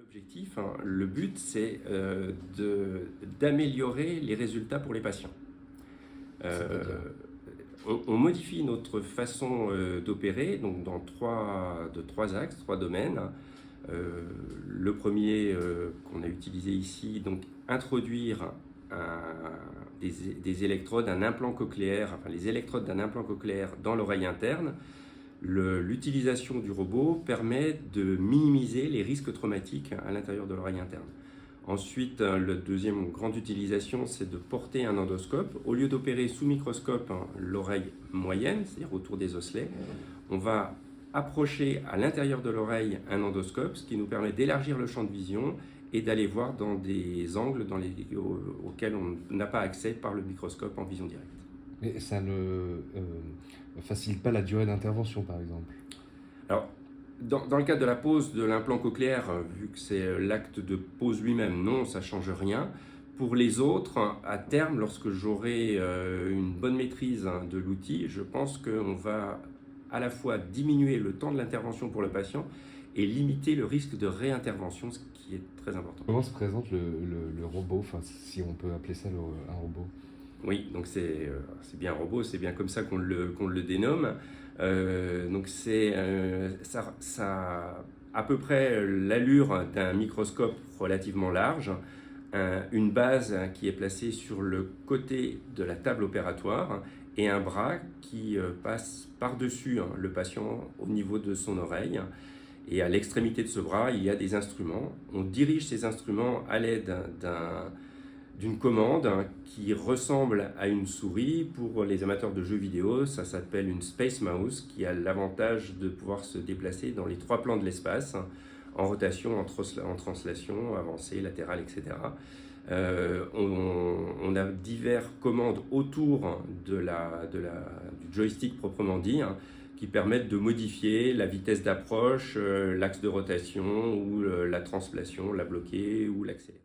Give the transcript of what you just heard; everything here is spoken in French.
L'objectif, le but, c'est d'améliorer les résultats pour les patients. C'est-à-dire? On modifie notre façon d'opérer donc dans trois axes, trois domaines. Le premier qu'on a utilisé ici, donc introduire des électrodes, un implant cochléaire, enfin les électrodes d'un implant cochléaire dans l'oreille interne. L'utilisation du robot permet de minimiser les risques traumatiques à l'intérieur de l'oreille interne. Ensuite, la deuxième grande utilisation, c'est de porter un endoscope. Au lieu d'opérer sous microscope l'oreille moyenne, c'est-à-dire autour des osselets, on va approcher à l'intérieur de l'oreille un endoscope, ce qui nous permet d'élargir le champ de vision et d'aller voir dans des angles auxquels on n'a pas accès par le microscope en vision directe. Mais ça ne facilite pas la durée d'intervention, par exemple? Alors, dans le cadre de la pose de l'implant cochléaire, vu que c'est l'acte de pose lui-même, non, ça ne change rien. Pour les autres, à terme, lorsque j'aurai une bonne maîtrise de l'outil, je pense qu'on va à la fois diminuer le temps de l'intervention pour le patient et limiter le risque de réintervention, ce qui est très important. Comment se présente le robot, enfin, si on peut appeler ça un robot? Oui, donc c'est bien un robot, c'est bien comme ça qu'on le dénomme. Donc ça a à peu près l'allure d'un microscope relativement large, une base qui est placée sur le côté de la table opératoire et un bras qui passe par-dessus le patient au niveau de son oreille. Et à l'extrémité de ce bras, il y a des instruments. On dirige ces instruments à l'aide d'une commande qui ressemble à une souris. Pour les amateurs de jeux vidéo, ça s'appelle une Space Mouse, qui a l'avantage de pouvoir se déplacer dans les trois plans de l'espace, en rotation, en translation, avancée, latérale, etc. On a diverses commandes autour du joystick proprement dit, qui permettent de modifier la vitesse d'approche, l'axe de rotation, ou la translation, la bloquer ou l'accélérer.